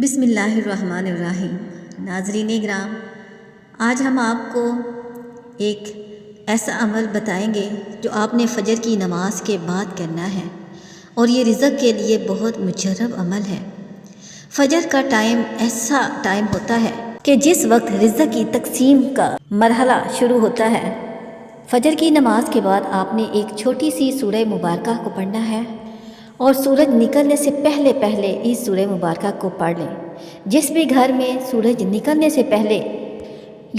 بسم اللہ الرحمن الرحیم۔ ناظرین کرام، آج ہم آپ کو ایک ایسا عمل بتائیں گے جو آپ نے فجر کی نماز کے بعد کرنا ہے، اور یہ رزق کے لیے بہت مجرب عمل ہے۔ فجر کا ٹائم ایسا ٹائم ہوتا ہے کہ جس وقت رزق کی تقسیم کا مرحلہ شروع ہوتا ہے۔ فجر کی نماز کے بعد آپ نے ایک چھوٹی سی سورہ مبارکہ کو پڑھنا ہے، اور سورج نکلنے سے پہلے اس سورہ مبارکہ کو پڑھ لیں۔ جس بھی گھر میں سورج نکلنے سے پہلے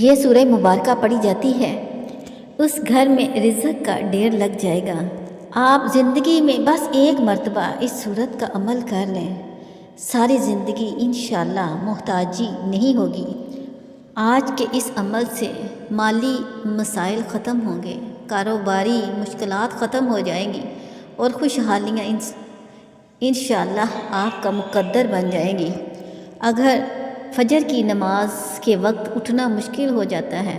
یہ سورہ مبارکہ پڑھی جاتی ہے، اس گھر میں رزق کا ڈھیر لگ جائے گا۔ آپ زندگی میں بس ایک مرتبہ اس سورت کا عمل کر لیں، ساری زندگی انشاءاللہ محتاجی نہیں ہوگی۔ آج کے اس عمل سے مالی مسائل ختم ہوں گے، کاروباری مشکلات ختم ہو جائیں گی، اور خوشحالیاں انشاءاللہ آپ کا مقدر بن جائیں گی۔ اگر فجر کی نماز کے وقت اٹھنا مشکل ہو جاتا ہے،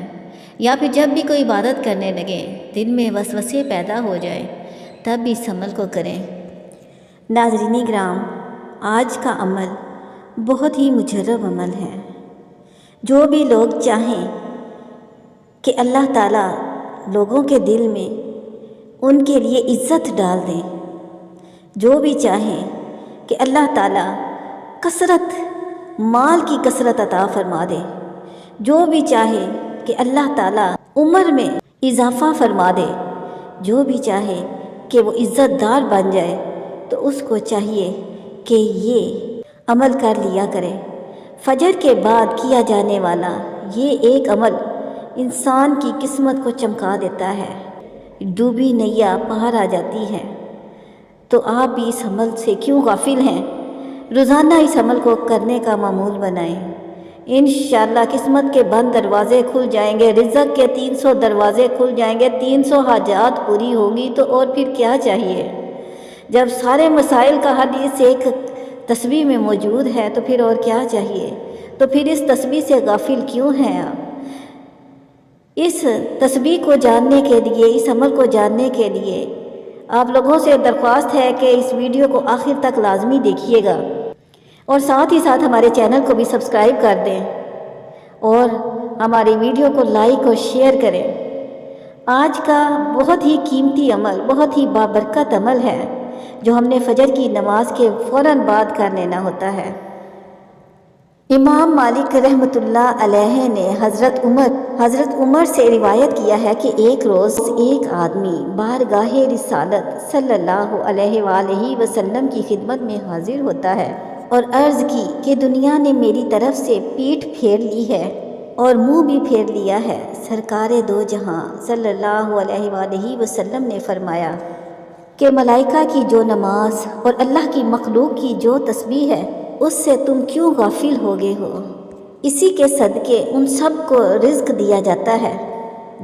یا پھر جب بھی کوئی عبادت کرنے لگے دل میں وسوسے پیدا ہو جائے، تب بھی اس عمل کو کریں۔ ناظرین کرام، آج کا عمل بہت ہی مجرب عمل ہے۔ جو بھی لوگ چاہیں کہ اللہ تعالیٰ لوگوں کے دل میں ان کے لیے عزت ڈال دیں، جو بھی چاہیں کہ اللہ تعالیٰ کثرت مال کی کثرت عطا فرما دے، جو بھی چاہے کہ اللہ تعالیٰ عمر میں اضافہ فرما دے، جو بھی چاہے کہ وہ عزت دار بن جائے، تو اس کو چاہیے کہ یہ عمل کر لیا کرے۔ فجر کے بعد کیا جانے والا یہ ایک عمل انسان کی قسمت کو چمکا دیتا ہے، ڈوبی نیا پار آ جاتی ہے۔ تو آپ بھی اس عمل سے کیوں غافل ہیں؟ روزانہ اس عمل کو کرنے کا معمول بنائیں، انشاءاللہ قسمت کے بند دروازے کھل جائیں گے، رزق کے 300 دروازے کھل جائیں گے، 300 حاجات پوری ہوگی۔ تو اور پھر کیا چاہیے؟ جب سارے مسائل کا حل اس ایک تسبیح میں موجود ہے، تو پھر اور کیا چاہیے؟ تو پھر اس تسبیح سے غافل کیوں ہیں آپ؟ اس تسبیح کو جاننے کے لیے، اس عمل کو جاننے کے لیے آپ لوگوں سے درخواست ہے کہ اس ویڈیو کو آخر تک لازمی دیکھیے گا، اور ساتھ ہی ساتھ ہمارے چینل کو بھی سبسکرائب کر دیں، اور ہماری ویڈیو کو لائک اور شیئر کریں۔ آج کا بہت ہی قیمتی عمل، بہت ہی بابرکت عمل ہے، جو ہم نے فجر کی نماز کے فوراً بعد کر لینا ہوتا ہے۔ امام مالک رحمۃ اللہ علیہ نے حضرت عمر سے روایت کیا ہے کہ ایک روز ایک آدمی بارگاہ رسالت صلی اللہ علیہ وآلہ وسلم کی خدمت میں حاضر ہوتا ہے، اور عرض کی کہ دنیا نے میری طرف سے پیٹھ پھیر لی ہے اور منہ بھی پھیر لیا ہے۔ سرکار دو جہاں صلی اللہ علیہ وآلہ وسلم نے فرمایا کہ ملائکہ کی جو نماز اور اللہ کی مخلوق کی جو تسبیح ہے، اس سے تم کیوں غافل ہو گئے ہو؟ اسی کے صدقے ان سب کو رزق دیا جاتا ہے۔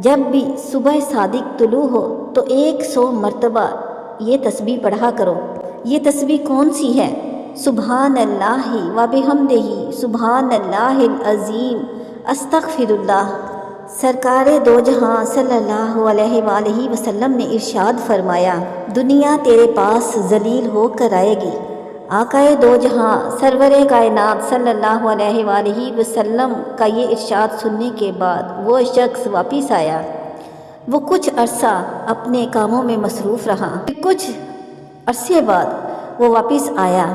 جب بھی صبح صادق طلوع ہو تو 100 مرتبہ یہ تسبیح پڑھا کرو۔ یہ تسبیح کون سی ہے؟ سبحان اللہ و بحمدہ، سبحان اللہ العظیم، استغفر اللہ۔ سرکار دو جہاں صلی اللہ علیہ وآلہ وسلم نے ارشاد فرمایا، دنیا تیرے پاس ذلیل ہو کر آئے گی۔ آقائے دو جہاں سرور کائنات صلی اللہ علیہ وآلہ وسلم کا یہ ارشاد سننے کے بعد وہ شخص واپس آیا۔ وہ کچھ عرصہ اپنے کاموں میں مصروف رہا، پھر کچھ عرصے بعد وہ واپس آیا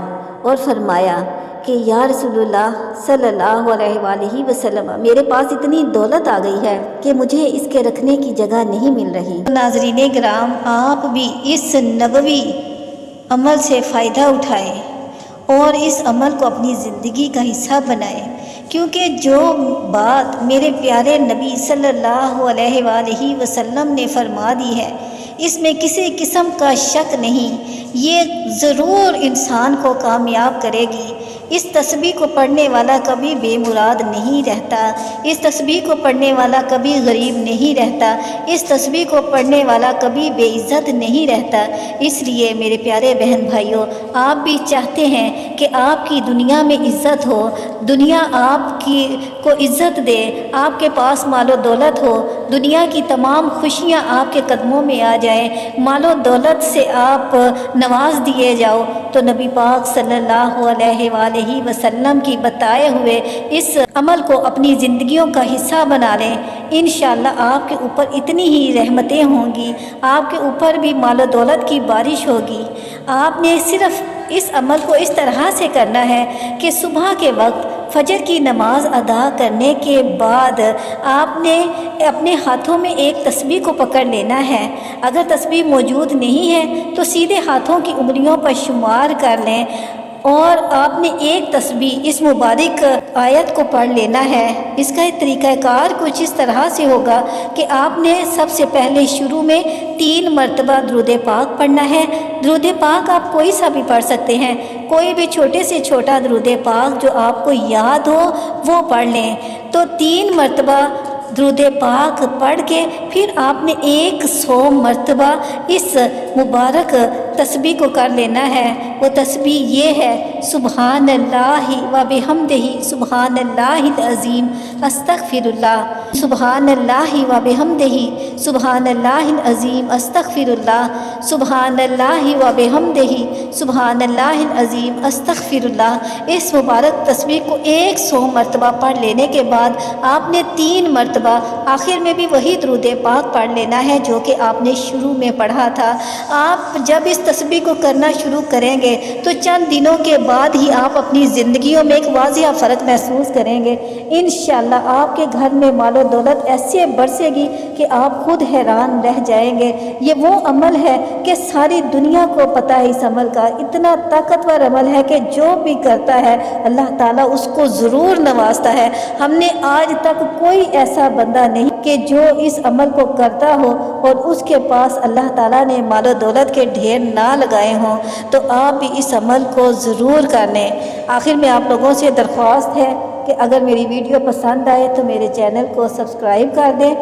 اور فرمایا کہ یا رسول اللہ صلی اللہ علیہ وآلہ وسلم، میرے پاس اتنی دولت آ گئی ہے کہ مجھے اس کے رکھنے کی جگہ نہیں مل رہی۔ ناظرین کرام، آپ بھی اس نبوی عمل سے فائدہ اٹھائیں اور اس عمل کو اپنی زندگی کا حصہ بنائیں، کیونکہ جو بات میرے پیارے نبی صلی اللہ علیہ وآلہ وسلم نے فرما دی ہے، اس میں کسی قسم کا شک نہیں، یہ ضرور انسان کو کامیاب کرے گی۔ اس تسبیح کو پڑھنے والا کبھی بے مراد نہیں رہتا، اس تسبیح کو پڑھنے والا کبھی غریب نہیں رہتا، اس تسبیح کو پڑھنے والا کبھی بے عزت نہیں رہتا۔ اس لیے میرے پیارے بہن بھائیوں، آپ بھی چاہتے ہیں کہ آپ کی دنیا میں عزت ہو، دنیا آپ کو عزت دے، آپ کے پاس مال و دولت ہو، دنیا کی تمام خوشیاں آپ کے قدموں میں آ جائیں، مال و دولت سے آپ نواز دیے جاؤ، تو نبی پاک صلی اللہ علیہ وآلہ علیہ وسلم کی بتائے ہوئے اس عمل کو اپنی زندگیوں کا حصہ بنا لیں، انشاءاللہ آپ کے اوپر اتنی ہی رحمتیں ہوں گی، آپ کے اوپر بھی مال و دولت کی بارش ہوگی۔ آپ نے صرف اس عمل کو اس طرح سے کرنا ہے کہ صبح کے وقت فجر کی نماز ادا کرنے کے بعد آپ نے اپنے ہاتھوں میں ایک تسبیح کو پکڑ لینا ہے۔ اگر تسبیح موجود نہیں ہے تو سیدھے ہاتھوں کی انگلیوں پر شمار کر لیں اور آپ نے ایک تسبیح اس مبارک آیت کو پڑھ لینا ہے۔ اس کا طریقہ کار کچھ اس طرح سے ہوگا کہ آپ نے سب سے پہلے شروع میں 3 مرتبہ درود پاک پڑھنا ہے۔ درود پاک آپ کوئی سا بھی پڑھ سکتے ہیں، کوئی بھی چھوٹے سے چھوٹا درود پاک جو آپ کو یاد ہو وہ پڑھ لیں۔ تو 3 مرتبہ درود پاک پڑھ کے پھر آپ نے 100 مرتبہ اس مبارک تسبیح کو کر لینا ہے۔ وہ تسبیح یہ ہے: سبحان اللہ و بحمدہ، سبحان اللہ العظیم، استغفر اللہ، سبحان اللہ و بحمدہ، سبحان اللہ العظیم، استغفر اللہ، سبحان اللہ و بحمدہ، سبحان اللہ العظیم، استغفر اللہ۔ اس مبارک تسبیح کو 100 مرتبہ پڑھ لینے کے بعد آپ نے 3 مرتبہ آخر میں بھی وہی درود پاک پڑھ لینا ہے جو کہ آپ نے شروع میں پڑھا تھا۔ آپ جب اس تسبیح کو کرنا شروع کریں گے تو چند دنوں کے بعد ہی آپ اپنی زندگیوں میں ایک واضح فرق محسوس کریں گے۔ انشاءاللہ آپ کے گھر میں مال و دولت ایسے برسے گی کہ آپ خود حیران رہ جائیں گے۔ یہ وہ عمل ہے کہ ساری دنیا کو پتہ ہے اس عمل کا، اتنا طاقتور عمل ہے کہ جو بھی کرتا ہے اللہ تعالیٰ اس کو ضرور نوازتا ہے۔ ہم نے آج تک کوئی ایسا بندہ نہیں کہ جو اس عمل کو کرتا ہو اور اس کے پاس اللہ تعالیٰ نے مال و دولت کے ڈھیر نہ لگائے ہوں۔ تو آپ بھی اس عمل کو ضرور کر لیں۔ آخر میں آپ لوگوں سے درخواست ہے کہ اگر میری ویڈیو پسند آئے تو میرے چینل کو سبسکرائب کر دیں